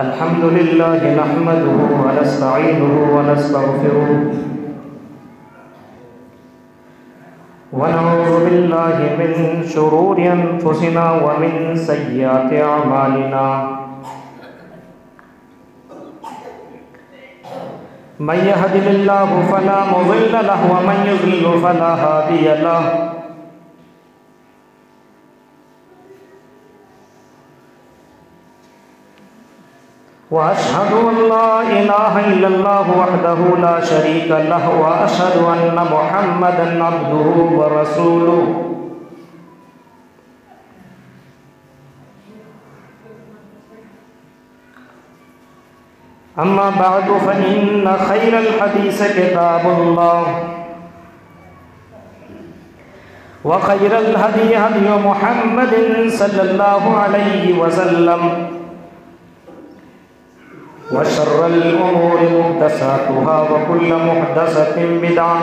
अल्हम्दुलिल्लाहि नहमदुहु व नस्तईनुहु व नस्तगफिरुहु व नऊज़ु बिल्लाहि मिन शुरूरि अनफुसिना व मिन सय्यिआति अमालिना मन यहदिहिल्लाहु फला मुज़िल्ल लहु व मन युज़्लिल फला हादिय लहु व अशहदु अल्ला इलाहा इल्लल्लाहु वहदहु ला शरीका लहु व अशहदु अन्ना मुहम्मदन अब्दुहु व रसूलुहु अम्मा बअदु फइन्न खैरल हदीस किताबुल्लाह व खैरल हदी हदी मुहम्मदिन सल्लल्लाहु अलैहि वसल्लम व शर्रल उमूरि मुहदसातुहा व कुल्लु मुहदसतिन बिदअह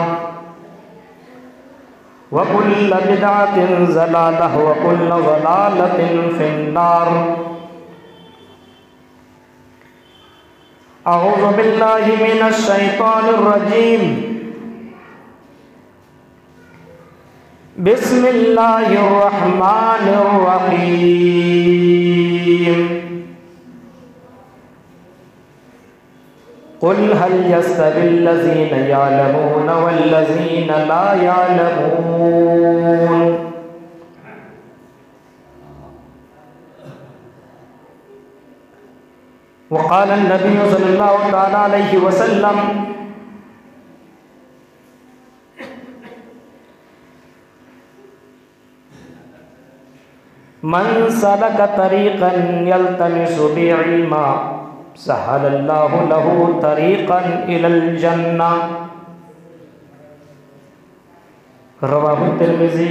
व कुल्लु बिदअतिन ज़लालह व कुल्लु ज़लालतिन फिन्नार। अऊज़ु बिल्लाहि मिनश शैतानिर रजीम। बिस्मिल्लाहिर रहमानिर रहीम। क़ुल हल यस्तविल्लज़ीना यअलमूना वल्लज़ीना ला यअलमून। वक़ाल नबी सल्लल्लाहु तआला अलैहि वसल्लम मन सलक तरीक़न यल्तमिसु बिही इल्मा सहलल्लाहु लहु तरीक़न इलल जन्नह। रवाहु तिर्मिज़ी।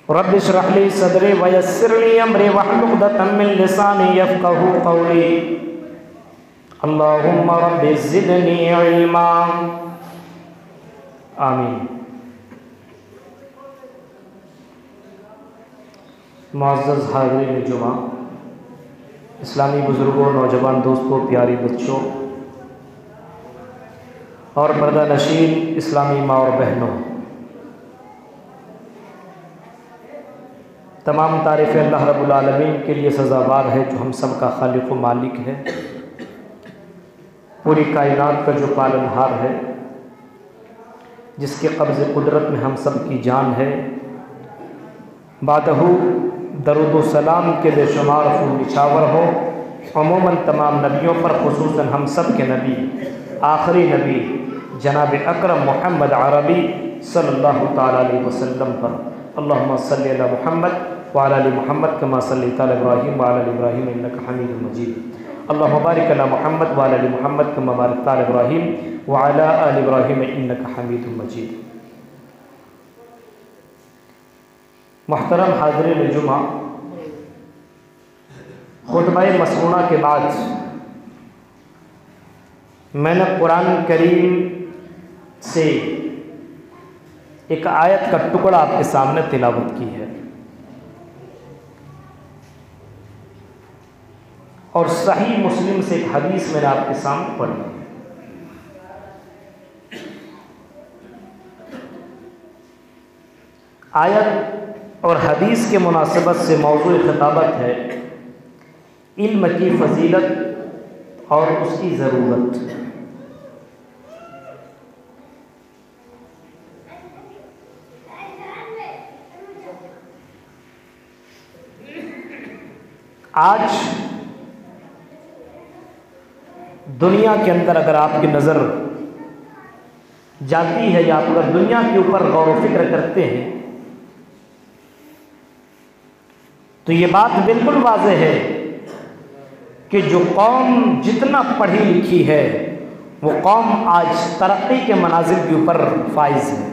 रब्बि इश्रह ली सदरी व यस्सिर ली अमरी वहलुल उक़दतम मिन लिसानी यफ़क़हू क़ौली। अल्लाहुम्मा रब्बि ज़िदनी इल्मा। आमीन। मुअज़्ज़ज़ हाज़िरीन जुमा, इस्लामी बुज़ुर्गों, नौजवान दोस्तों, प्यारी बच्चों और पर्दा नशीन इस्लामी माँ और बहनों, तमाम तारीफ़ अल्लाह रब्बुल आलमीन के लिए सज़ावार है जो हम सब का खालिक़ व मालिक है, पूरी कायनात का जो पालनहार है, जिसके कब्ज़ कुदरत में हम सब की जान है। बादहू दरूद व सलाम के बेशुमार फूल निछावर हो अमूमन तमाम नबियों पर, खुसूसन हम सब के नबी, आखिरी नबी जनाब अकरम मोहम्मद अरबी सल्लल्लाहु तआला अलैहि वसल्लम पर। अल्लाहुम्मा सल्लि अला मुहम्मद व अला आलि मुहम्मद कमा सल्लैता अला इब्राहीम व अला आलि इब्राहीम इन्नका हमीदुम मजीद। अल्लाहुम्मा बारिक अला मुहम्मद व अला आलि मुहम्मद कमा बारकता अला इब्राहीम व अला आलि इब्राहीम इन्नका हमीदुम मजीद। मुहतरम हाज़िरीन जुमा, खुतबा मसनूना के बाद मैंने कुरान करीम से एक आयत का टुकड़ा आपके सामने तिलावत की है और सही मुस्लिम से एक हदीस मैंने आपके सामने पढ़ी है। आयत और हदीस के मुनासिबत से मौज़ूए खिताबत है इल्म की फजीलत और उसकी ज़रूरत। आज दुनिया के अंदर अगर आपकी नज़र जाती है या आप अगर दुनिया के ऊपर गौर व फिक्र करते हैं तो ये बात बिल्कुल वाज़ेह है कि जो कौम जितना पढ़ी लिखी है वो कौम आज तरक्की के मनाजिल के ऊपर फाइज है।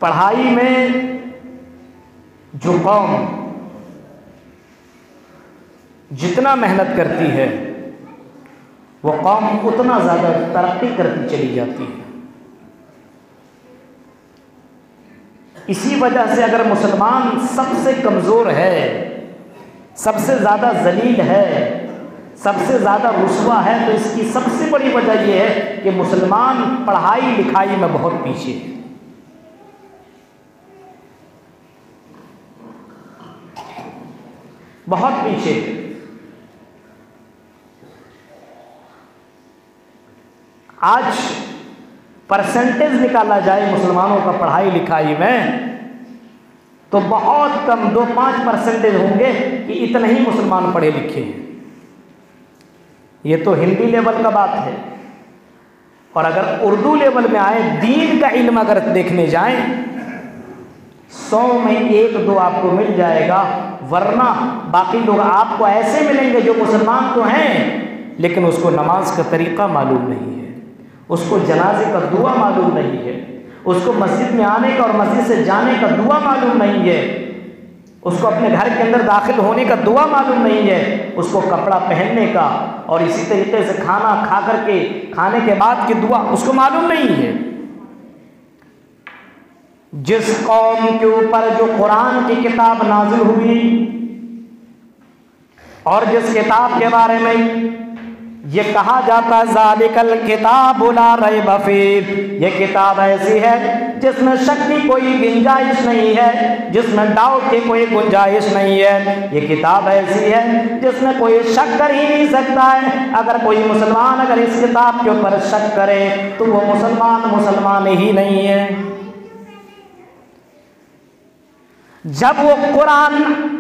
पढ़ाई में जो कौम जितना मेहनत करती है वो कौम उतना ज़्यादा तरक्की करती चली जाती है। इसी वजह से अगर मुसलमान सबसे कमज़ोर है, सबसे ज़्यादा जलील है, सबसे ज़्यादा रुस्वा है, तो इसकी सबसे बड़ी वजह यह है कि मुसलमान पढ़ाई लिखाई में बहुत पीछे है। बहुत पीछे। आज परसेंटेज निकाला जाए मुसलमानों का पढ़ाई लिखाई में तो बहुत कम 2-5% होंगे कि इतने ही मुसलमान पढ़े लिखे हैं। ये तो हिंदी लेवल का बात है। और अगर उर्दू लेवल में आए, दीन का इल्म अगर देखने जाएं, 100 में 1-2 आपको मिल जाएगा, वरना बाकी लोग आपको ऐसे मिलेंगे जो मुसलमान तो हैं लेकिन उसको नमाज का तरीक़ा मालूम नहीं है, उसको जनाजे का दुआ मालूम नहीं है, उसको मस्जिद में आने का और मस्जिद से जाने का दुआ मालूम नहीं है, उसको अपने घर के अंदर दाखिल होने का दुआ मालूम नहीं है, उसको कपड़ा पहनने का और इसी तरीके से खाना खा करके खाने के बाद की दुआ उसको मालूम नहीं है। जिस कौम के ऊपर जो कुरान की किताब नाजिल हुई और जिस किताब के बारे में ये कहा जाता ज़ालिकल किताबु ला रैब फीह, ये किताब ऐसी है जिसमें शक की कोई गुंजाइश नहीं है, जिसमें डाउट की कोई गुंजाइश नहीं है। ये किताब ऐसी है जिसमें कोई शक कर ही नहीं सकता है। अगर कोई मुसलमान अगर इस किताब के ऊपर शक करे तो वो मुसलमान ही नहीं है। जब वो कुरान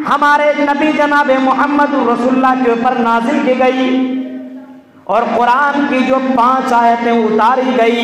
हमारे नबी जनाब मोहम्मद रसूलुल्लाह के ऊपर नाजिल की गई और कुरान की जो 5 आयतें उतारी गई,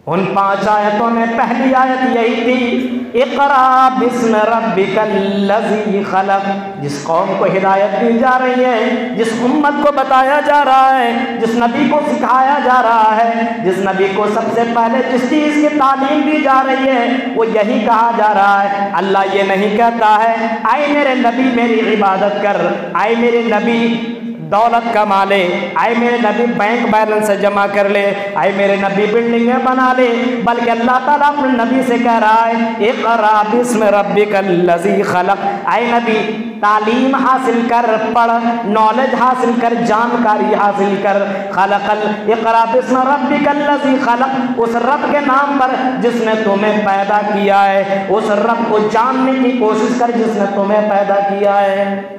उन 5 आयतों में पहली आयत यही थी, इक़रा बिस्म रब्बिकल्लज़ी खलक़। जिस कौम को हिदायत दी जा रही है, जिस उम्मत को बताया जा रहा है, जिस नबी को सिखाया जा रहा है, जिस नबी को सबसे पहले जिस चीज़ की तालीम दी जा रही है, वो यही कहा जा रहा है। अल्लाह ये नहीं कहता है आए मेरे नबी मेरी इबादत कर, आए मेरे नबी दौलत कमा ले, आए मेरे नबी बैंक बैलेंस से जमा कर ले, आए मेरे नबी बिल्डिंगें बना ले, बल्कि अल्लाह ताला अपने नबी से कह रहा है इक़रा बिस्म रब्बिकल्लज़ी खलक़। आए नबी तालीम हासिल कर, पढ़, नॉलेज हासिल कर, जानकारी हासिल कर। खलक़ल इक़रा बिस्म रब्बिकल्लज़ी खलक़, उस रब के नाम पर जिसने तुम्हें पैदा किया है, उस रब को जानने की कोशिश कर जिसने तुम्हें पैदा किया है।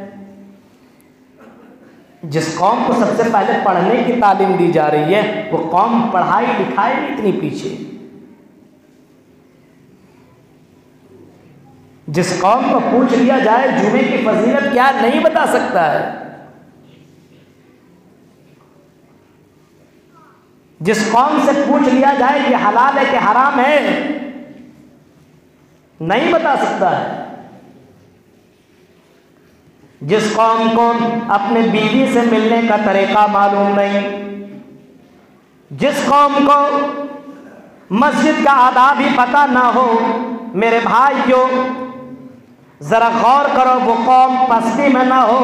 जिस कौम को सबसे पहले पढ़ने की तालीम दी जा रही है वो कौम पढ़ाई लिखाई में इतनी पीछे। जिस कौम को पूछ लिया जाए जुमे की फजीलत क्या, नहीं बता सकता है। जिस कौम से पूछ लिया जाए कि हलाल है कि हराम है, नहीं बता सकता है। जिस कौम को अपने बीवी से मिलने का तरीका मालूम नहीं, जिस कौम को मस्जिद का आदाब ही पता ना हो, मेरे भाइयों जरा गौर करो, वो कौम पस्ती में ना हो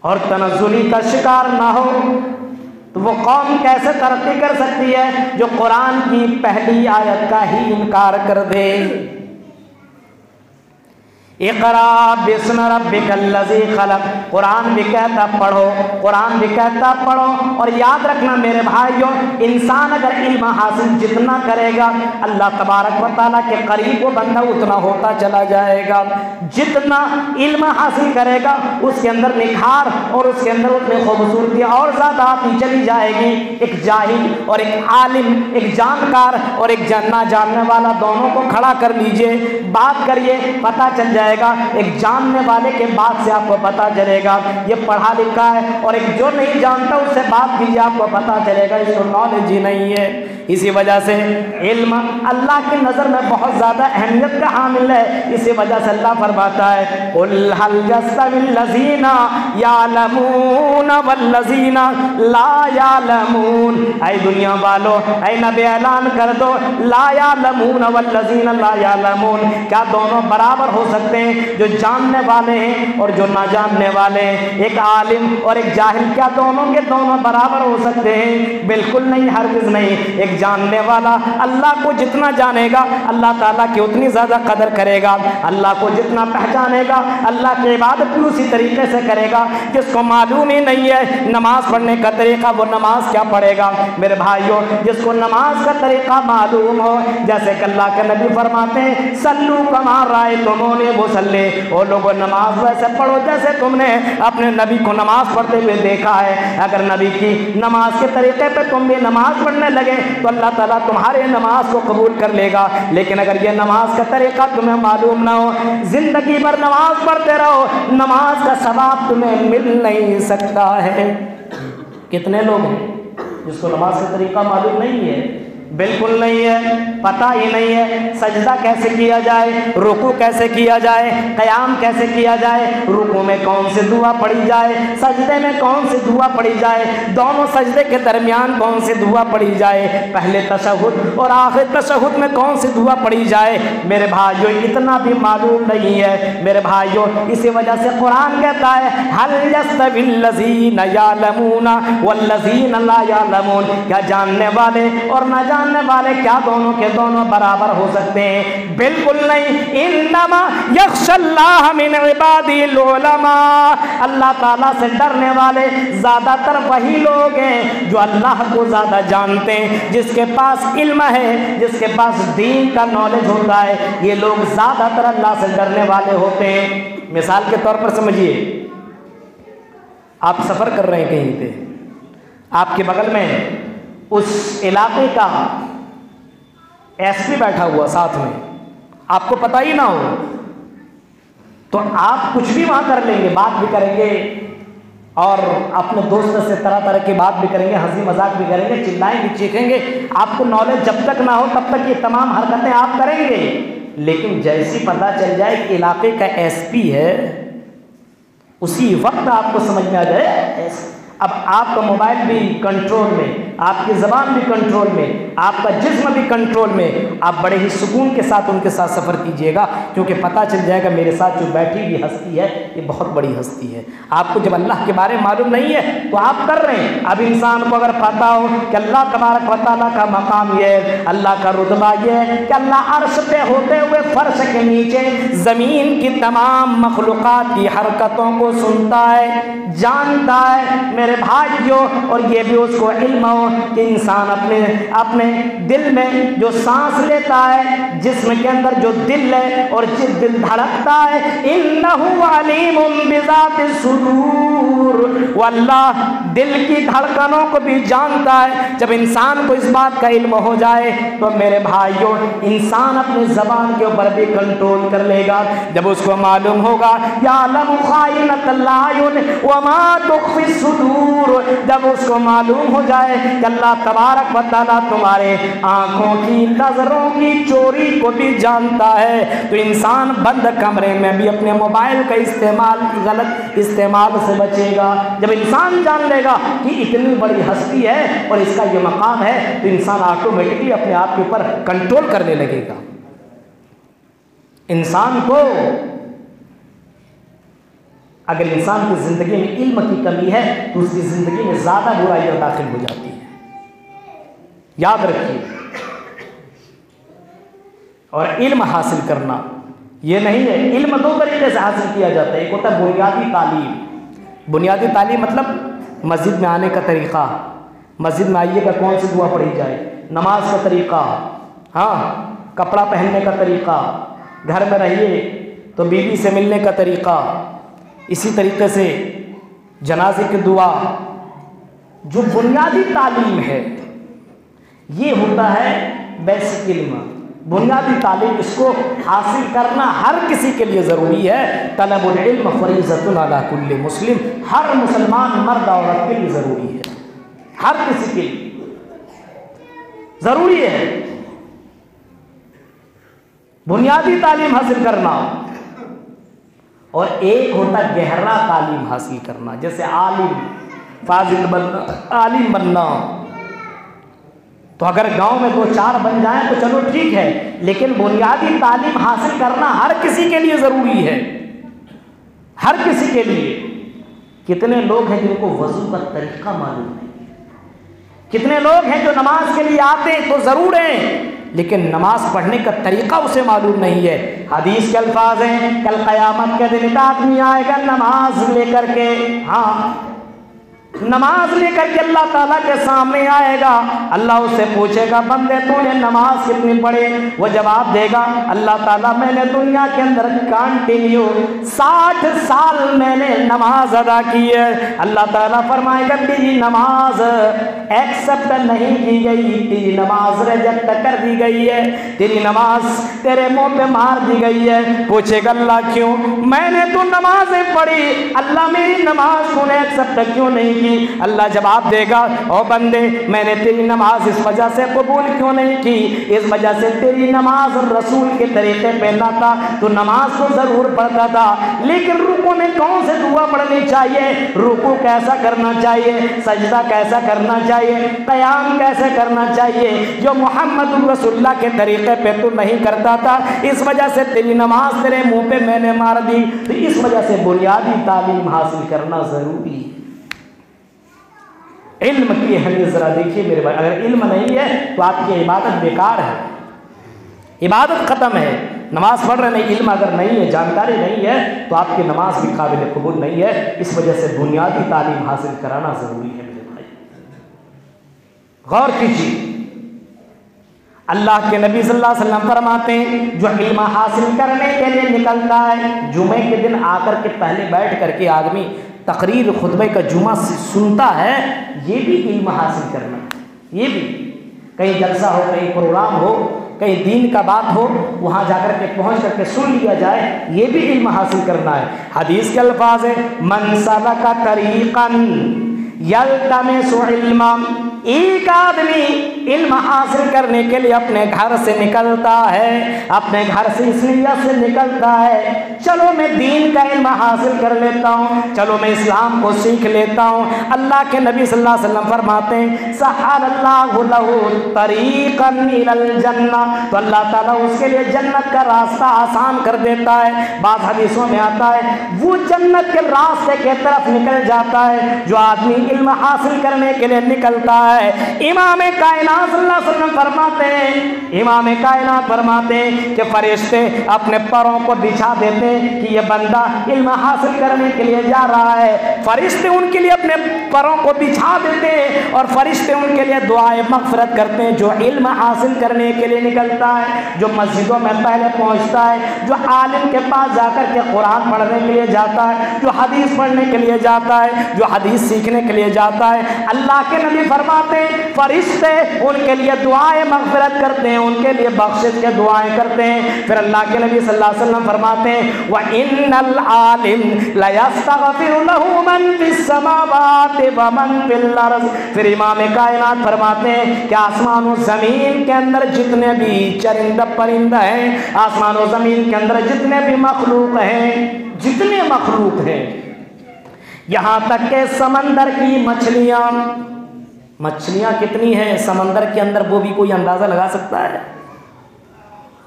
और तनज़्ज़ुली का शिकार ना हो तो वो कौम कैसे तरक्की कर सकती है जो कुरान की पहली आयत का ही इनकार कर दे। इक़रा बिस्म रब्बिकल्लज़ी खलक़, कुरान भी कहता पढ़ो, कुरान भी कहता पढ़ो। और याद रखना मेरे भाइयों, इंसान अगर इल्म हासिल जितना करेगा अल्लाह तबारक व तआला के करीब वो बंदा उतना होता चला जाएगा। जितना इल्म हासिल करेगा उसके अंदर निखार और उसके अंदर उतनी खूबसूरती और ज़्यादा आती चली जाएगी। एक जाहिल और एक आलिम, एक जानकार और एक ना जानने वाला, दोनों को खड़ा कर लीजिए, बात करिए, पता चल जाएगा। एक जानने वाले के बात से आपको पता चलेगा ये पढ़ा लिखा है, और एक जो नहीं जानता उससे बात कीजिए, आपको पता चलेगा इसको नॉलेज ही नहीं है। इसी वजह से इल्म अल्लाह की नज़र में बहुत ज़्यादा अहमियत का हामिल है। इसी वजह से अल्लाह फरमाता है कुल हल यस्तविल्लज़ीना यालमून वल्लज़ीना ला यालमून। ऐ दुनिया वालों, ऐ नबी ऐलान कर दो, ला यालमून वल्लज़ीना ला यालमून, क्या दोनों बराबर हो सकते हैं? जो जानने वाले हैं और जो ना जानने वाले हैं, एक आलिम और एक जाहिल, क्या दोनों के दोनों बराबर हो सकते हैं? बिल्कुल नहीं, हरगिज़ नहीं। एक एक जानने वाला अल्लाह को जितना जानेगा अल्लाह ताला की उतनी ज़्यादा कदर करेगा। अल्लाह को जितना पहचानेगा अल्लाह की इबादत भी उसी तरीके से करेगा। जिसको मालूम ही नहीं है नमाज पढ़ने का तरीका, वो नमाज क्या पढ़ेगा। मेरे भाइयों, जिसको नमाज का तरीका मालूम हो, जैसे कि अल्लाह के नबी फरमाते हैं सल्लू कमा रायतुमूनी मुसल्ली, ओ लोगों नमाज वैसे पढ़ो जैसे तुमने अपने नबी को नमाज पढ़ते हुए देखा है। अगर नबी की नमाज के तरीके पे तुम भी नमाज पढ़ने लगे तो अल्लाह ताला तुम्हारे नमाज को कबूल कर लेगा। लेकिन अगर ये नमाज का तरीका तुम्हें मालूम ना हो, जिंदगी भर नमाज पढ़ते रहो, नमाज का सवाब तुम्हें मिल नहीं सकता है। कितने लोग हैं जिसको नमाज का तरीका मालूम नहीं है, बिल्कुल नहीं है, पता ही नहीं है सजदा कैसे किया जाए, रुकू कैसे किया जाए, क़याम कैसे किया जाए, रुकू में कौन सी दुआ पढ़ी जाए, सजदे में कौन सी दुआ पढ़ी जाए, दोनों सजदे के दरमियान कौन सी दुआ पढ़ी जाए, पहले तशहुद और आखिर तशहुद में कौन सी दुआ पढ़ी जाए। मेरे भाइयों, इतना भी मालूम नहीं है। मेरे भाइयों, इसी वजह से कुरान कहता है हल यस्तविल्लज़ीना यालमूना वल्लज़ीना ला यालमून, क्या जानने वाले और ना जानने वाले क्या दोनों के दोनों बराबर हो सकते हैं? बिल्कुल नहीं। इन्नमा यख्शल्लाह मिन इबादिल उलमा, अल्लाह ताला से डरने वाले ज्यादातर वही लोग हैं जो अल्लाह को ज्यादा जानते हैं, जिसके पास इल्म है, जिसके पास दीन का नॉलेज होता है। ये लोग ज्यादातर अल्लाह से डरने वाले होते हैं। मिसाल के तौर पर समझिए, आप सफर कर रहे हैं कहीं पे, आपके बगल में उस इलाके का एसपी बैठा हुआ साथ में, आपको पता ही ना हो तो आप कुछ भी वहां कर लेंगे, बात भी करेंगे और अपने दोस्त से तरह तरह की बात भी करेंगे, हंसी मजाक भी करेंगे, चिल्लाएंगे, चीखेंगे। आपको नॉलेज जब तक ना हो तब तक ये तमाम हरकतें आप करेंगे। लेकिन जैसी पता चल जाए कि इलाके का एसपी है, उसी वक्त आपको समझ में आ जाए अब आपका मोबाइल भी कंट्रोल में, आपकी ज़बान भी कंट्रोल में, आपका जिस्म भी कंट्रोल में। आप बड़े ही सुकून के साथ उनके साथ सफ़र कीजिएगा, क्योंकि पता चल जाएगा मेरे साथ जो बैठी हुई हस्ती है ये बहुत बड़ी हस्ती है। आपको जब अल्लाह के बारे में मालूम नहीं है तो आप कर रहे हैं। अब इंसान को अगर पता हो कि अल्लाह तबारक व तआला का मकाम ये है, अल्लाह का रुतबा ये है कि अल्लाह अर्श पे होते हुए फर्श के नीचे ज़मीन की तमाम मखलूक़ात की हरकतों को सुनता है, जानता है। मेरे भाइयों, और ये भी उसको इल्म हो कि इंसान अपने दिल में जो सांस लेता है, जिस्म के अंदर जो दिल है और जिस दिल धड़कता है, इन्नहु अलीमुम बिज़ातिस सुदूर, वल्लाह दिल की धड़कनों को भी जानता है। जब इंसान को इस बात का इल्म हो जाए तो मेरे भाइयों, इंसान अपनी ज़बान के ऊपर भी कंट्रोल कर लेगा। जब उसको मालूम होगा यालमु खाइनतल आयुन व मा तुख्फिस सुदूर, जब उसको मालूम हो जाए कि अल्लाह तबारक व तआला तुम्हारे आँखों की, नज़रों की चोरी को भी जानता है, तो इंसान बंद कमरे में भी अपने मोबाइल का इस्तेमाल, गलत इस्तेमाल से बचेगा। जब इंसान जान लेगा कि इतनी बड़ी हस्ती है और इसका ये मकाम है, तो इंसान ऑटोमेटिकली अपने आप के ऊपर कंट्रोल करने लगेगा। इंसान को अगर इंसान की ज़िंदगी में इल्म की कमी है तो उसकी ज़िंदगी में ज़्यादा बुराइयाँ दाखिल हो जाती हैं। याद रखिए, और इल्म हासिल करना ये नहीं है, इल्म दो तरीके से हासिल किया जाता है। एक होता है बुनियादी तालीम। बुनियादी तालीम मतलब मस्जिद में आने का तरीक़ा, मस्जिद में आइएगा कौन सी दुआ पढ़ी जाए, नमाज का तरीक़ा, हाँ, कपड़ा पहनने का तरीक़ा, घर में रहिए तो बीवी से मिलने का तरीक़ा, इसी तरीके से जनाजे की दुआ। जो बुनियादी तालीम है ये होता है बेसिक इल्म, बुनियादी तालीम। इसको हासिल करना हर किसी के लिए ज़रूरी है। तलबुल इल्म फरीज़तुन अला कुल्ली मुस्लिम, हर मुसलमान मर्द औरत के लिए ज़रूरी है, हर किसी के लिए ज़रूरी है बुनियादी तालीम हासिल करना। और एक होता गहरा तालीम हासिल करना, जैसे आलिम, फाजिल बनना, आलिम बनना। तो अगर गांव में 2-4 बन जाएं तो चलो ठीक है, लेकिन बुनियादी तालीम हासिल करना हर किसी के लिए ज़रूरी है, हर किसी के लिए। कितने लोग हैं जिनको वज़ू का तरीक़ा मालूम नहीं, कितने लोग हैं जो नमाज के लिए आते हैं तो ज़रूर हैं, लेकिन नमाज पढ़ने का तरीका उसे मालूम नहीं है। हदीस के अल्फाज हैं, कल क़यामत के दिन एक आदमी आएगा नमाज लेकर के, हाँ नमाज लेकर के अल्लाह ताला के सामने आएगा। अल्लाह उससे पूछेगा, बंदे तूने नमाज कितनी पढ़े? वो जवाब देगा, अल्लाह ताला मैंने दुनिया के अंदर कंटिन्यू 60 साल मैंने नमाज अदा की है। अल्लाह ताला फरमाएगा, तेरी नमाज एक्सेप्ट नहीं की गई, तेरी नमाज रिजेक्ट कर दी गई है, तेरी नमाज तेरे मुंह पे मार दी गई है। पूछेगा अल्लाह क्यों? मैंने तो नमाजें पढ़ी, अल्लाह मेरी नमाज तूने एक्सेप्ट क्यों नहीं? अल्लाह जवाब देगा, ओ बंदे मैंने तेरी नमाज इस वजह से कबूल क्यों नहीं की, इस वजह से तेरी नमाज रसूल के तरीके पे ना था। तो नमाज तो जरूर पढ़ता था, लेकिन रुकू में कौन से दुआ पढ़नी चाहिए, रुकू कैसा करना चाहिए, सजदा कैसा करना चाहिए, क़याम कैसे करना चाहिए, जो मोहम्मद रसूलुल्लाह के तरीके पे तू नहीं करता था, इस वजह से तेरी नमाज तेरे मुंह पे मैंने मार दी। तो इस वजह से बुनियादी तालीम हासिल करना जरूरी है। इल्म की अहमियत ज़रा देखिए मेरे भाई, अगर इल्म नहीं है तो आपकी इबादत बेकार है, इबादत ख़त्म है। नमाज पढ़ रहे नहीं, इल्म अगर नहीं है, जानकारी नहीं है, तो आपकी नमाज भी काबिल कबूल नहीं है। इस वजह से बुनियादी तालीम हासिल कराना ज़रूरी है मेरे भाई। गौर कीजिए, अल्लाह के नबी सल्लल्लाहु अलैहि वसल्लम फरमाते हैं, जो इल्म हासिल करने के लिए निकलता है, जुमे के दिन आकर के पहले बैठ करके आदमी तकरीर खुतबे का जुमा सुनता है, ये भी इल्म हासिल करना। ये भी कहीं जलसा हो, कहीं प्रोग्राम हो, कहीं दीन का बात हो, वहाँ जाकर के पहुँच करके सुन लिया जाए, ये भी इल्म हासिल करना है। हदीस के अल्फाज है, मन सलका तरीक़न यल्तमिसु इल्मन, एक आदमी इल्म हासिल करने के लिए अपने घर से निकलता है, अपने घर से इस नियत से निकलता है, चलो मैं दीन का इल्म हासिल कर लेता हूँ, चलो मैं इस्लाम को सीख लेता हूँ। अल्लाह के नबी सल्लल्लाहु अलैहि वसल्लम फरमाते हैं, सहलल्लाहु लहू तरीक़न इलल जन्नह, तो अल्लाह ताला उसके लिए जन्नत का रास्ता आसान कर देता है। बाद हदीसों में आता है, वो जन्नत के रास्ते के तरफ निकल जाता है जो आदमी इल्म हासिल करने के लिए निकलता है। इमाम कायनात सल्लल्लाहु अलैहि वसल्लम फरमाते हैं, इमाम कायनात फरमाते हैं कि फरिश्ते अपने पैरों को बिछा देते हैं कि ये बंदा इल्म हासिल करने के लिए जा रहा है। फरिश्ते उनके लिए अपने पैरों को बिछा देते हैं और फरिश्ते उनके लिए दुआए मग़फ़िरत करते हैं। जो इल्म हासिल करने के लिए निकलता है, जो मस्जिदों में पहले पहुँचता है, जो आलिम के पास जाकर के कुरान पढ़ने के लिए जाता है, जो हदीस पढ़ने के लिए जाता है, जो हदीस सीखने के लिए जाता है, अल्लाह के नबी फरमाते हैं फरिश्ते उनके लिए दुआएं मग़फ़िरत करते हैं, उनके लिए बख्शिश के दुआएं करते हैं। फिर अल्लाह के नबी सल्लल्लाहु अलैहि वसल्लम फरमाते हैं, व इन्नल आलिम ला यस्तग़फ़िरु लहू मन फिस समावाति व मन फिल अर्ज़। फिर इमाम कायनात फरमाते हैं कि आसमान और ज़मीन के अंदर जितने भी चरिंदा परिंदा हैं, आसमान और ज़मीन के अंदर जितने भी मखलूक हैं, जितने मखलूक हैं, यहाँ तक के समंदर की मछलियाँ कितनी हैं समंदर के अंदर, वो भी कोई अंदाज़ा लगा सकता है?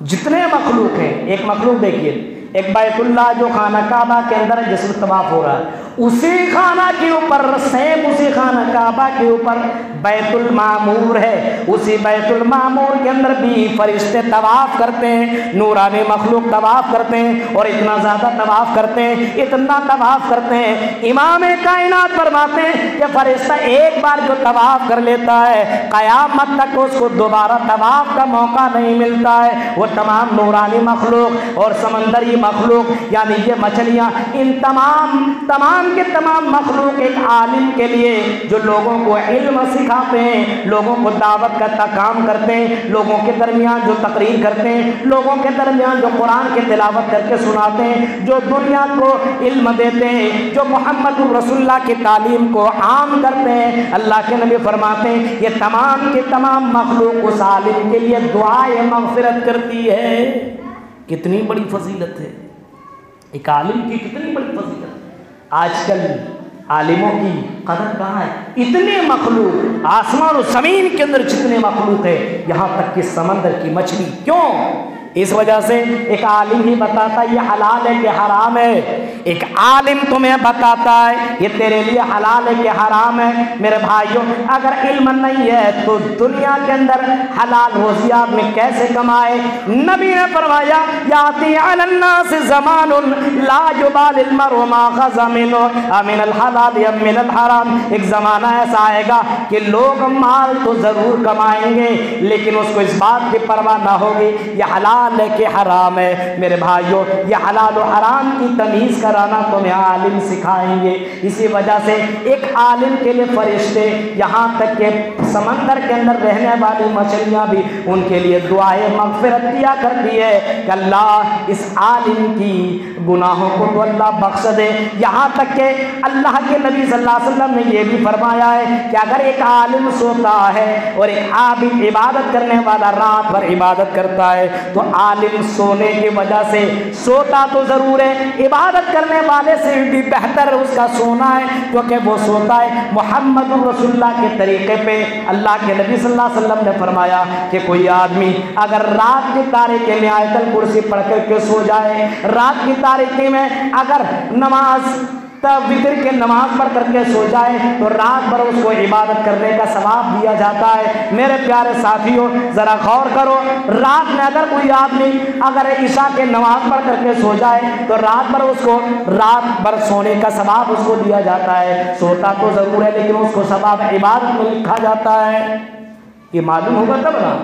जितने मखलूक हैं, एक मखलूक देखिए, एक बैतुल्लाह जो खाना काबा के अंदर जिसमें तवाफ हो रहा है, उसी खाना के ऊपर सेम उसी खाना काबा के ऊपर बैतुल मामूर है, उसी बैतुल मामूर के अंदर भी फरिश्ते तवाफ करते हैं, नूरानी मखलूक तवाफ करते हैं, और इतना ज़्यादा तवाफ करते हैं, इतना तवाफ करते हैं, इमाम कायनात फरमाते हैं कि फरिश्ता एक बार जो तवाफ कर लेता है, क़यामत तक उसको दोबारा तवाफ का मौका नहीं मिलता है। वो तमाम नूरानी मखलूक और समंदरी मखलूक यानी ये मछलियाँ, इन तमाम के तमाम मखलूक एक आलिम के लिए जो लोगों को इल्म सिखाते हैं, लोगों को दावत का काम करते हैं, लोगों के दरमियान जो तकरीर करते हैं, लोगों के दरमियान जो कुरान की तिलावत करके सुनाते हैं, जो दुनिया को इल्म देते हैं, जो मोहम्मद रसूलुल्लाह की तालीम को आम करते हैं, अल्लाह के नबी फरमाते हैं ये तमाम के तमाम मखलूक उस आलिम के लिए दुआए मग़फ़िरत करती है। कितनी बड़ी फजीलत है, एक आलिम की कितनी बड़ी फजीलत है। आजकल आलिमों की कदर कहाँ है? इतने मखलूक, आसमान और ज़मीन के अंदर जितने मखलूक है, यहाँ तक कि समंदर की मछली, क्यों इस वजह से एक आलिम ही बताता है ये हलाल है कि हराम है। एक आलिम तुम्हें बताता है ये तेरे लिए हलाल है कि हराम है। मेरे भाइयों, अगर इल्म नहीं है तो दुनिया के अंदर हलाल रोजी आदमी कैसे कमाए? नबी ने फरमाया याती अलन्नास ज़मानुन ला युबालिल मरउ मा ख़ज़ा मिन्हु अमिनल हलाल या मिनल हराम। एक ज़माना ऐसा आएगा कि लोग माल तो ज़रूर कमाएंगे लेकिन उसको इस बात की परवाह ना होगी ये हलाल है कि हराम है। मेरे भाइयों, ये हलाल और हराम की तमीज़ कराना तुम्हें आलिम सिखाएंगे। इसी वजह से एक आलिम के लिए फरिश्ते, यहाँ तक के समंदर के अंदर रहने वाली मछलियाँ भी उनके लिए दुआए मग़फ़िरत किया करती है कि अल्लाह इस आलिम की गुनाहों को तो अल्लाह बख्श दे। यहाँ तक के अल्लाह के नबी सल्लल्लाहु अलैहि वसल्लम ने ये भी फरमाया है कि अगर एक आलिम सोता है और एक आबिद इबादत करने वाला रात भर इबादत करता है तो आलिम सोने की वजह से, सोता तो ज़रूर है, इबादत करने वाले से भी बेहतर उसका सोना है क्योंकि वो सोता है मोहम्मद रसूलुल्लाह के तरीक़े पे। अल्लाह के नबी सल्लल्लाहु अलैहि वसल्लम ने फरमाया कि कोई आदमी अगर रात की तारीख़ में आयतल कुर्सी पढ़ करके सो जाए, रात की तारीख़ में अगर नमाज वितर के नमाज पढ़ करके सो जाए तो रात भर उसको इबादत करने का सवाब दिया जाता है। मेरे प्यारे साथियों, ज़रा गौर करो, रात में अगर कोई आदमी अगर ईशा के नमाज पढ़ करके सो जाए तो रात भर उसको रात भर सोने का सवाब उसको दिया जाता है। सोता तो ज़रूर है लेकिन उसको सवाब इबादत में लिखा जाता है। ये मालूम होगा तब ना।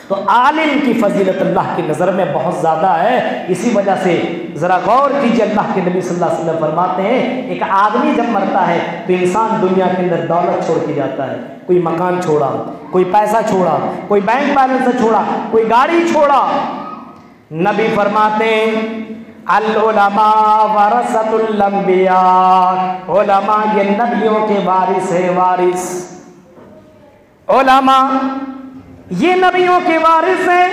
तो आलिम की फजीलत अल्लाह की नज़र में बहुत ज़्यादा है। इसी वजह से ज़रा गौर कीजिए, अल्लाह के नबी सल्लल्लाहु अलैहि वसल्लम फरमाते हैं एक आदमी जब मरता है तो इंसान दुनिया के अंदर दौलत छोड़ के जाता है। कोई मकान छोड़ा, कोई पैसा छोड़ा, कोई बैंक बैलेंस छोड़ा, कोई गाड़ी छोड़ा। नबी फरमाते हैं अल उलमा वरसतुल अंबिया, उलमा ये नबियों के वारिस है। वारिस उलमा ये नबियों के वारिस हैं।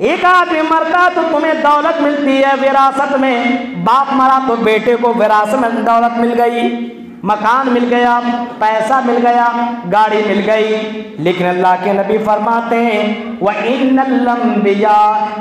एक आदमी मरता तो तुम्हें दौलत मिलती है विरासत में। बाप मरा तो बेटे को विरासत में दौलत मिल गई, मकान मिल गया, पैसा मिल गया, गाड़ी मिल गई। लेकिन अल्लाह के नबी फरमाते हैं व इन्नल अंबिया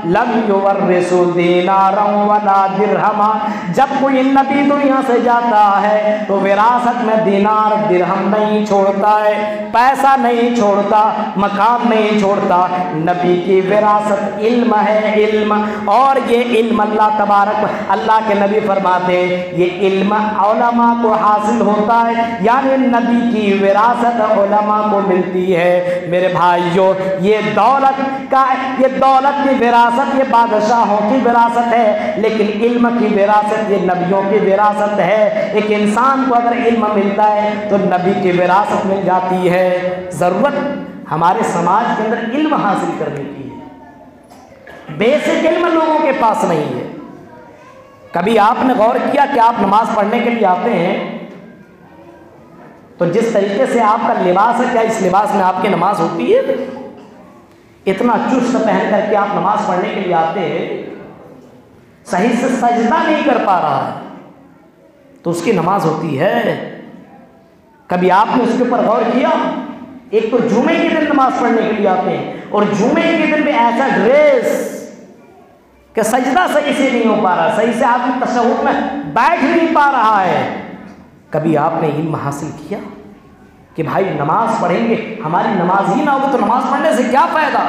लम युवर्रिसु दीनारन वला दिरहमा। जब कोई नबी दुनिया से जाता है तो विरासत में दीनार दिरहम नहीं छोड़ता है, पैसा नहीं छोड़ता, मकान नहीं छोड़ता। नबी की विरासत इल्म है, इल्म। और ये इल्म अल्लाह तबारक, अल्लाह के नबी फरमाते हैं ये इल्म उलमा को हासिल होता है, यानी नबी की विरासत उलमा को मिलती है। मेरे भाइयों, ये दौलत की विरासत ये बादशाहों की विरासत है, लेकिन इल्म की विरासत ये नबियों की विरासत है। एक इंसान को अगर इल्म मिलता है तो नबी की विरासत मिल जाती है। ज़रूरत हमारे समाज के अंदर इल्म हासिल करने की है। बेसिक इल्म लोगों के पास नहीं है। कभी आपने गौर किया कि आप नमाज पढ़ने के लिए आते हैं तो जिस तरीके से आपका लिबास है, क्या इस लिबास में आपकी नमाज होती है? इतना चुस्त पहन करके आप नमाज पढ़ने के लिए आते हैं, सही से सजदा नहीं कर पा रहा है तो उसकी नमाज होती है? कभी आपने उसके ऊपर गौर किया? एक तो जुमे के दिन नमाज पढ़ने के लिए आते हैं और जुमे के दिन भी ऐसा ड्रेस कि सजदा सही से नहीं हो पा रहा, सही से आदमी तशहुद में बैठ नहीं पा रहा है। कभी आपने इल्म हासिल किया कि भाई नमाज पढ़ेंगे, हमारी नमाज ही ना होगी तो नमाज पढ़ने से क्या फायदा?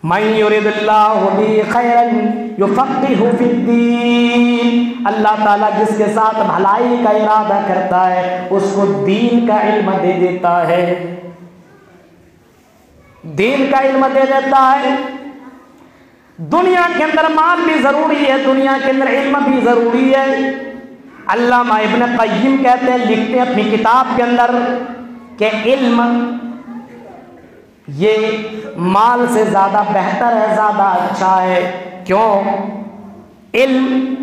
मन युरिदिल्लाहु बिही खैरन युफ़क़्क़िहु फ़िद्दीन। अल्लाह ताला जिसके साथ भलाई का इरादा करता है उसको दीन का इल्म दे देता है, दीन का इल्म दे देता है। दुनिया के अंदर माल भी ज़रूरी है, दुनिया के अंदर इल्म भी ज़रूरी है। अल्लामा इब्न क़य्यिम कहते हैं, लिखते हैं अपनी किताब के अंदर कि इल्म ये माल से ज़्यादा बेहतर है, ज़्यादा अच्छा है। क्यों? इल्म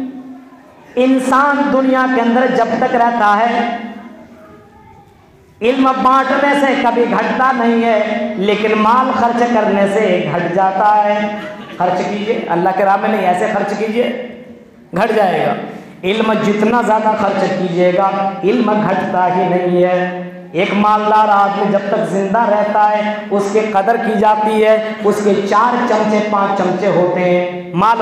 इंसान दुनिया के अंदर जब तक रहता है इल्म बांटने से कभी घटता नहीं है, लेकिन माल खर्च करने से घट जाता है। खर्च कीजिए, अल्लाह के राह में नहीं, ऐसे खर्च कीजिए, घट जाएगा। इल्म जितना ज़्यादा खर्च कीजिएगा इल्म घटता ही नहीं है। एक मालदार आदमी जब तक जिंदा रहता है उसके कदर की जाती है, उसके 4 चमचे 5 चमचे होते हैं। माल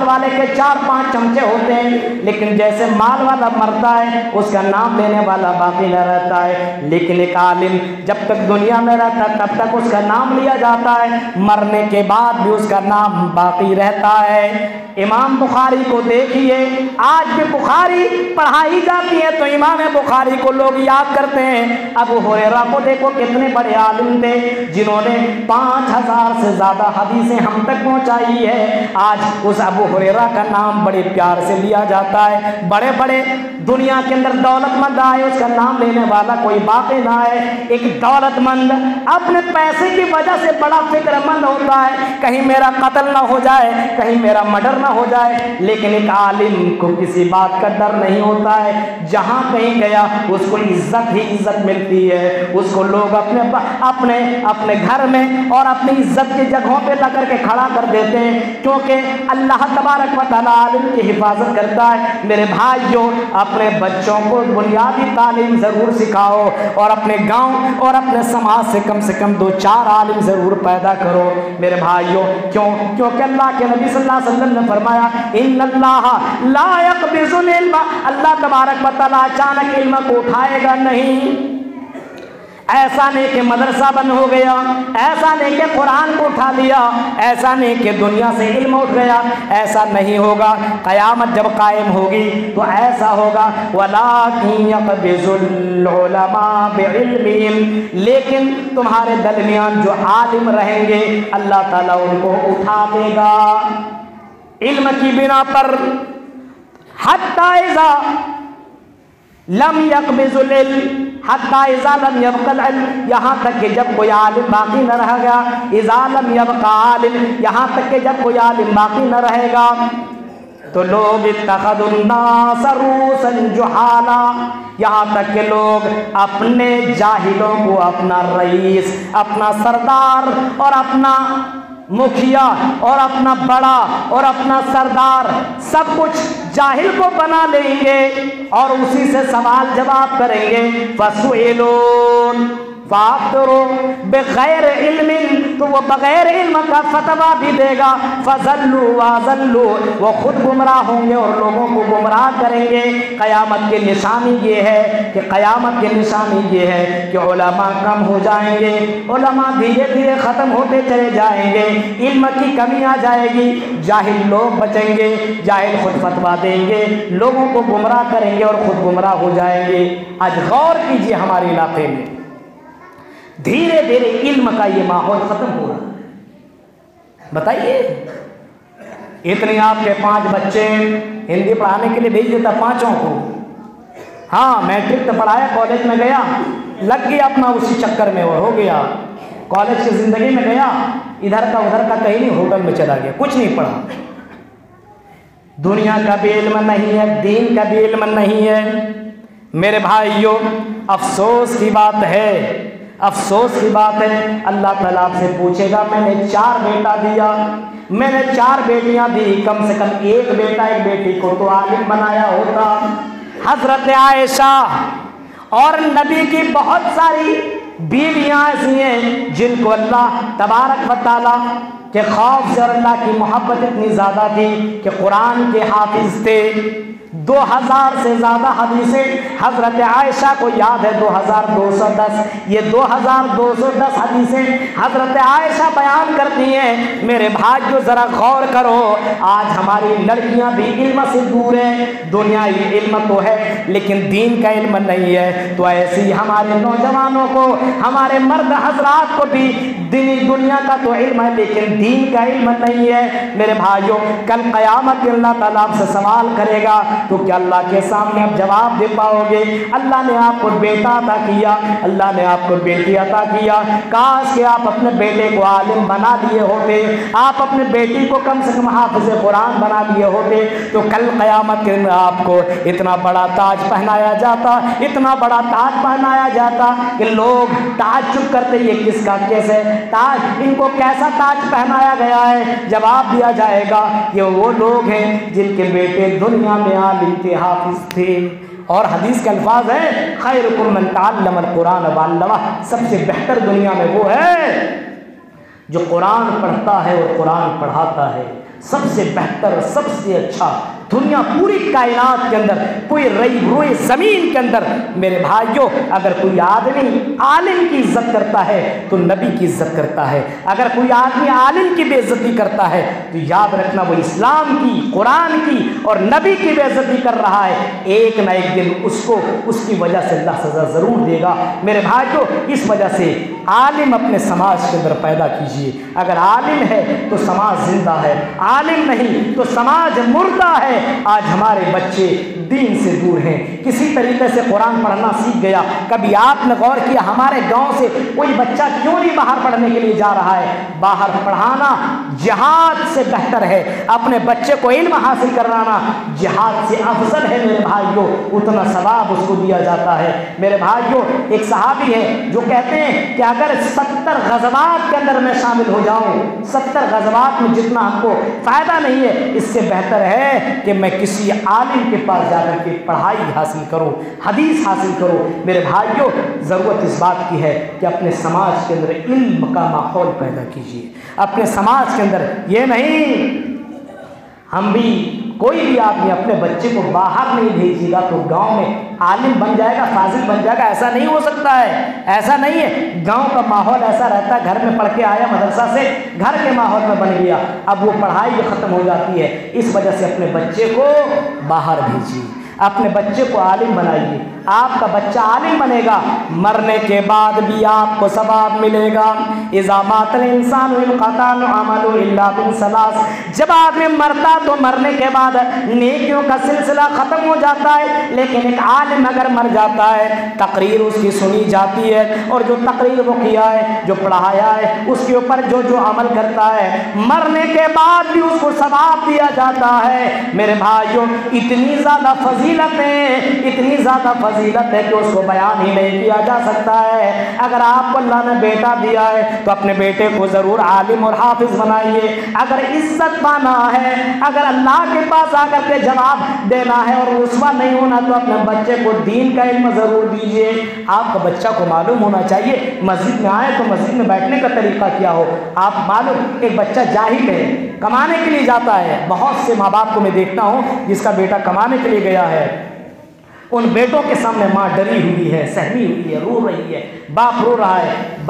वाले के 4-5 चमचे होते हैं, लेकिन जैसे माल वाला मरता है उसका नाम लेने वाला बाकी न रहता है। लेकिन एक आलिम जब तक दुनिया में रहता है तब तक उसका नाम लिया जाता है, मरने के बाद भी उसका नाम बाकी रहता है। इमाम बुखारी को देखिए, आज भी बुखारी पढ़ाई जाती है तो इमाम बुखारी को लोग याद करते हैं। अबू हुरैरा को देखो, कितने बड़े आलिम थे जिन्होंने 5000 से ज़्यादा हदीसें हम तक पहुंचाई है। आज उस अबू हुरैरा का नाम बड़े प्यार से लिया जाता है। बड़े बड़े दुनिया के अंदर दौलतमंद आए, उसका नाम लेने वाला कोई बाकी ना है। एक दौलतमंद अपने पैसे की वजह से बड़ा फिक्रमंद होता है, कहीं मेरा कत्ल ना हो जाए, कहीं मेरा मर्डर ना हो जाए। लेकिन एक आलिम को किसी बात का डर नहीं होता है, जहाँ कहीं गया उसको इज्जत ही इज्जत मिलती है। उसको लोग अपने अपने अपने घर में और अपनी इज्जत की जगहों पे ला करके खड़ा कर देते हैं, क्योंकि अल्लाह तबारक व तआला आलिम की हिफाजत करता है। मेरे भाइयों, अपने बच्चों को बुनियादी तालीम ज़रूर सिखाओ और अपने गांव और अपने समाज से कम 2-4 आलिम ज़रूर पैदा करो मेरे भाइयों। क्योंकि अल्लाह के नबी सल्लल्लाहु अलैहि वसल्लम ने फरमाया, इन्नल्लाह ला यक़बिज़ुल इल्म, अल्लाह तबारक व तआला अचानक इल्म को उठाएगा नहीं। ऐसा नहीं कि मदरसा बंद हो गया, ऐसा नहीं कि कुरान को उठा लिया, ऐसा नहीं कि दुनिया से इल्म उठ गया, ऐसा नहीं होगा। क़यामत जब कायम होगी तो ऐसा होगा, वलाकिन यक़बिज़ुल उलमा बिइल्मिहिम, लेकिन तुम्हारे दरमियान जो आलिम रहेंगे अल्लाह ताला उनको उठा देगा इल्म की बिना पर। हत्ता इज़ा लम यक़बिज़ुल इल्म, हत्ता इज़ा लम यबक़ल इल्म, यहाँ तक कि जब कोई आलिम बाकी न रह गया। इज़ा लम यबक़ा आलिम, यहाँ तक कि जब कोई आलिम बाकी न रहेगा तो लोग इत्तख़ज़ुन्नास रूसन जुहाला, यहाँ तक के लोग अपने जाहिलों को अपना रईस, अपना सरदार और अपना मुखिया और अपना बड़ा और अपना सरदार सब कुछ जाहिल को बना लेंगे और उसी से सवाल जवाब करेंगे। फसुइलून फाफ्तरो बगैर इल्मिन, तो वो बगैर इल्म का फतवा भी देगा। फजल्लू वाजल्लू, वो खुद गुमराह होंगे और लोगों को गुमराह करेंगे। क़यामत की निशानी ये है कि क़यामत की निशानी ये है कि उलमा कम हो जाएंगे, उलमा धीरे धीरे ख़त्म होते चले जाएंगे, इल्म की कमी आ जाएगी, जाहिल लोग बचेंगे, जाहिल खुद फतवा देंगे, लोगों को गुमराह करेंगे और खुद गुमराह हो जाएंगे। आज गौर कीजिए, हमारे इलाके में धीरे धीरे इल्म का ये माहौल ख़त्म हो रहा है। बताइए, इतने आपके 5 बच्चे हिंदी पढ़ाने के लिए भेज देता 5 को, हाँ मैट्रिक तो पढ़ाया, कॉलेज में गया, लग गया अपना उसी चक्कर में, वो हो गया कॉलेज की ज़िंदगी में गया, इधर का उधर का कहीं नहीं, होटल में चला गया, कुछ नहीं पढ़ा। दुनिया का भी इल्म नहीं है, दीन का भी इल्म नहीं है। मेरे भाइयों, अफसोस की बात है, अफसोस की बात है, अल्लाह ताला आपसे पूछेगा, मैंने 4 बेटा दिया, मैंने 4 बेटियां दी, कम से कम एक बेटा एक बेटी को तो आलिम बनाया होता। हजरत आयशा और नबी की बहुत सारी बीवियां ऐसी हैं जिनको अल्लाह तबारक व तआला के खौफ से और अल्लाह की मोहब्बत इतनी ज़्यादा थी कि कुरान के हाफिज थे। 2000 से ज़्यादा हदीसें हज़रत आयशा को याद है, 2210। ये 2210 हदीसें हज़रत आयशा बयान करती हैं। मेरे भाइयों, ज़रा गौर करो, आज हमारी लड़कियां भी इल्म से दूर हैं। दुनियाई इल्म तो है लेकिन दीन का इल्म नहीं है। तो ऐसे ही हमारे नौजवानों को, हमारे मर्द हजरात को भी दीनी दुनिया का तो इल्म है लेकिन दीन का इल्म नहीं है। मेरे भाइयों, कल क़यामत में अल्लाह ताला आपसे सवाल करेगा तो क्या अल्लाह के सामने आप जवाब दे पाओगे? अल्लाह ने आपको बेटा अता किया, अल्लाह ने आपको बेटी अता किया, काश कि आप अपने बेटे को आलिम बना दिए होते, आप अपने बेटी को कम से कम हाफिज़ कुरान बना दिए होते, तो कल क़यामत के दिन आपको इतना बड़ा ताज पहनाया जाता, इतना बड़ा ताज पहनाया जाता कि लोग ताज्जुब करते, ये किसका कैसे ताज, इनको कैसा ताज पहनाया गया है। जवाब दिया जाएगा ये वो लोग हैं जिनके बेटे दुनिया में आलिम थे, हाफिज थे और हदीस के अल्फाज हैं, खैरुकुम मन तअल्लमल कुरान व अल्लमह, सबसे बेहतर दुनिया में वो है जो कुरान पढ़ता है और कुरान पढ़ाता है। सबसे बेहतर, सबसे अच्छा दुनिया पूरी कायनात के अंदर, कोई रोए ज़मीन के अंदर मेरे भाइयों, अगर कोई आदमी आलिम की इज्जत करता है तो नबी की इज्जत करता है। अगर कोई आदमी आलिम की बेइज्जती करता है तो याद रखना वो इस्लाम की, कुरान की और नबी की बेइज्जती कर रहा है। एक ना एक दिन उसको उसकी वजह से अल्लाह सज़ा ज़रूर देगा। मेरे भाइयों, इस वजह से आलिम अपने समाज के अंदर पैदा कीजिए। अगर आलिम है तो समाज जिंदा है, आलिम नहीं तो समाज मुर्दा है। आज हमारे बच्चे दीन से दूर हैं, किसी तरीके से कुरान पढ़ना सीख गया। कभी आपने गौर किया हमारे गांव से कोई बच्चा क्यों नहीं बाहर पढ़ने के लिए जा रहा है? बाहर पढ़ाना जिहाद से बेहतर है, अपने बच्चे को इल्म हासिल कराना जिहाद से अफजल है। मेरे भाइयों, उतना सवाब उसको दिया जाता है। मेरे भाइयों, एक सहाबी है जो कहते हैं कि अगर 70 गज़वात के अंदर मैं शामिल हो जाऊं, 70 गज़वात में जितना हमको फ़ायदा नहीं है, इससे बेहतर है कि मैं किसी आलिम के पास जाकर के पढ़ाई हासिल करूं, हदीस हासिल करूं। मेरे भाइयों, ज़रूरत इस बात की है कि अपने समाज के अंदर इल्म का माहौल पैदा कीजिए। अपने समाज के अंदर ये नहीं, हम भी कोई भी आदमी अपने बच्चे को बाहर नहीं भेजिएगा तो गांव में आलिम बन जाएगा, फाजिल बन जाएगा, ऐसा नहीं हो सकता है। ऐसा नहीं है। गांव का माहौल ऐसा रहता है, घर में पढ़ के आया मदरसा से, घर के माहौल में बन गया, अब वो पढ़ाई भी ख़त्म हो जाती है। इस वजह से अपने बच्चे को बाहर भेजिए, अपने बच्चे को आलिम बनाइए। आपका बच्चा आलिम बनेगा, मरने के बाद भी आपको सवाब मिलेगा। इज़ा मातल इंसान इंक़ता अमलु इल्ला बिन सलास, जब आदमी मरता तो मरने के बाद नेकियों का सिलसिला ख़त्म हो जाता है। लेकिन एक आलिम अगर मर जाता है, तकरीर उसकी सुनी जाती है, और जो तकरीर वो किया है, जो पढ़ाया है, उसके ऊपर जो जो अमल करता है, मरने के बाद भी उसको सवाब दिया जाता है। मेरे भाइयों, इतनी ज़्यादा फजीलत है, इतनी ज़्यादा फजीलत है कि उसको बयान ही नहीं किया जा सकता है। अगर आपको अल्लाह ने बेटा दिया है तो अपने बेटे को ज़रूर आलिम और हाफिज बनाइए। अगर इज्जत पाना है, अगर अल्लाह के पास आकर के जवाब देना है और रुस्वा नहीं होना, तो अपने बच्चे को दीन का इल्म ज़रूर दीजिए। आपका बच्चा को मालूम होना चाहिए, मस्जिद में आए तो मस्जिद में बैठने का तरीका क्या हो। आप मालूम, एक बच्चा जाहिल है, कमाने के लिए जाता है। बहुत से माँ बाप को मैं देखता हूँ जिसका बेटा कमाने के लिए गया है, उन बेटों के सामने माँ डरी हुई है, सहमी हुई है, रो रही है, बाप रो रहा है।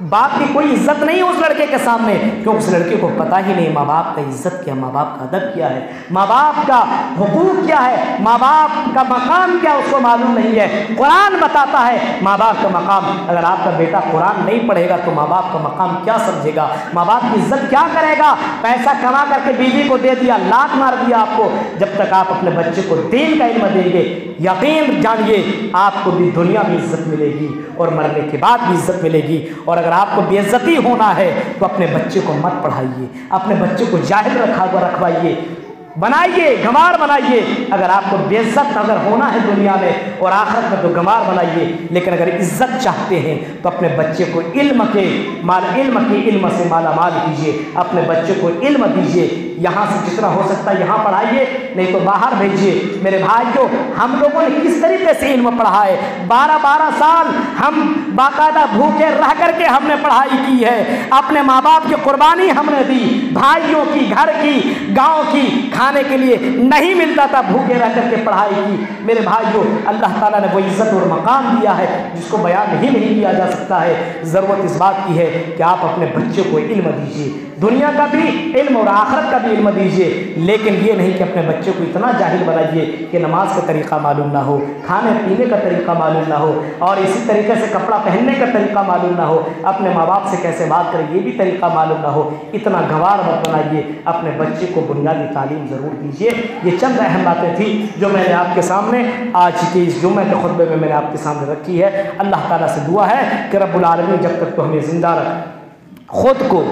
बाप की कोई इज्जत नहीं है उस लड़के के सामने, क्योंकि उस लड़के को पता ही नहीं माँ बाप का इज्जत क्या, माँ बाप का अदब क्या है, माँ बाप का हुकूक क्या है, माँ बाप का मकाम क्या, उसको मालूम नहीं है। कुरान बताता है माँ बाप का मकाम। अगर आपका बेटा कुरान नहीं पढ़ेगा तो माँ बाप का मकाम क्या समझेगा, माँ बाप की इज्जत क्या करेगा। पैसा कमा करके बीवी को दे दिया, लात मार दिया आपको। जब तक आप अपने बच्चे को दीन का इल्म देंगे, यकीन जानिए आपको भी दुनिया में इज्जत मिलेगी और मरने के बाद भी इज्जत मिलेगी। और अगर आपको बेइज्जती होना है तो अपने बच्चे को मत पढ़ाइए, अपने बच्चे को जाहिल रखवाइए, बनाइए, गंवार बनाइए। अगर आपको बेइज्जत अगर होना है दुनिया में और आखिरत में तो गंवार बनाइए। लेकिन अगर इज्जत चाहते हैं तो अपने बच्चे को इल्म से माला माल कीजिए, अपने बच्चे को इल्म दीजिए। यहाँ से जितना हो सकता है यहाँ पढ़ाइए, नहीं तो बाहर भेजिए। मेरे भाइयों, हम लोगों ने किस तरीके से इल्म पढ़ा है। 12-12 साल हम बाकायदा भूखे रह करके हमने पढ़ाई की है, अपने माँ बाप की कुर्बानी हमने दी, भाइयों की, घर की, गाँव की, खाने के लिए नहीं मिलता था, भूखे रह करके पढ़ाई की। मेरे भाइयों, अल्लाह ताला ने वो इज्जत और मकाम दिया है जिसको बयान ही नहीं किया जा सकता है। ज़रूरत इस बात की है कि आप अपने बच्चे को इल्म दीजिए, दुनिया का भी इल्म और आखिरत का भी इल्म दीजिए। लेकिन ये नहीं कि अपने बच्चे को इतना जाहिल बनाइए कि नमाज का तरीका मालूम ना हो, खाने पीने का तरीका मालूम ना हो, और इसी तरीके से कपड़ा पहनने का तरीका मालूम ना हो, अपने माँ बाप से कैसे बात करें ये भी तरीका मालूम ना हो। इतना गंवार मत बनाइए, अपने बच्चे को बुनियादी तालीम ज़रूर दीजिए। ये चंद अहम बातें थी जो मैंने आपके सामने आज के इस जुम्मे के खुतबे में मैंने आपके सामने रखी है। अल्लाह ताला से दुआ है कि रब्बुल आलमीन जब तक तो हमें ज़िंदा रख, खुद को,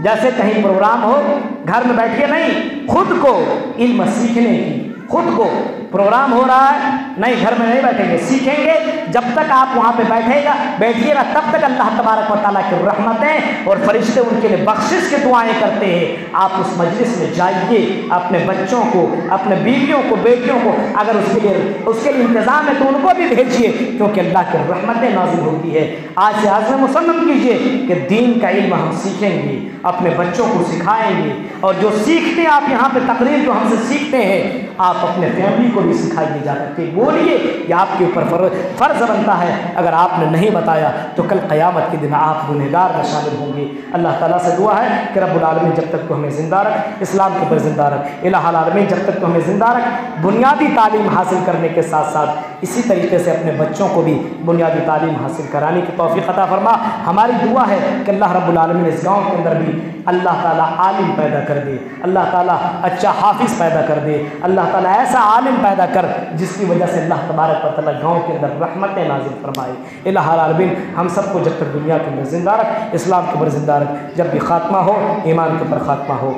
जैसे कहीं प्रोग्राम हो घर में बैठिए नहीं, खुद को इल्म सीखने की, खुद को प्रोग्राम हो रहा है, नहीं घर में नहीं बैठेंगे, सीखेंगे। जब तक आप वहाँ पे बैठिएगा तब तक अल्लाह तबारक व तआला की रहमतें और फरिश्ते उनके लिए बख्शिश की दुआएं करते हैं। आप उस मजलिस में जाइए, अपने बच्चों को, अपने बीवियों को, बेटियों को अगर उसके लिए इंतज़ाम है तो उनको भी भेजिए, क्योंकि अल्लाह की रहमतें नाज़िल होती है। आज से आज़म मुसम्मम कीजिए कि दीन का इल्म हम सीखेंगे, अपने बच्चों को सिखाएंगे, और जो सीखते हैं आप यहाँ पे तकरीर जो हमसे सीखते हैं, आप अपने फैमिली को भी सिखाइए, जा करके बोलिए। ये आपके ऊपर फ़र्ज़ बनता है। अगर आपने नहीं बताया तो कल क़यामत के दिन आप गुनहगार में शामिल होंगे। अल्लाह ताला से दुआ है कि रब्बुल आलमीन जब तक तो हमें ज़िंदा रख, इस्लाम के ऊपर ज़िंदा रख। इलाहुल आलमीन जब तक तो हमें ज़िंदा रख, बुनियादी तालीम हासिल करने के साथ साथ इसी तरीके से अपने बच्चों को भी बुनियादी तालीम हासिल कराने की तौफ़ीक़ अता फरमा। हमारी दुआ है कि अल्लाह रब्बुल आलमीन इस गाँव के अंदर भी अल्लाह ताला आलिम पैदा कर दे, अल्लाह ताला अच्छा हाफिज़ पैदा कर दे, अल्लाह ताला ऐसा आलिम पैदा कर जिसकी वजह से अल्लाह तबारक व तआला गाँव के अंदर रहमतें नाज़िल फरमाए। इलाहुल आलमीन हम सबको जब तक दुनिया के अंदर ज़िंदा रख, इस्लाम के ऊपर ज़िंदा रख, जब भी ख़ात्मा हो ईमान के ऊपर ख़ात्मा हो।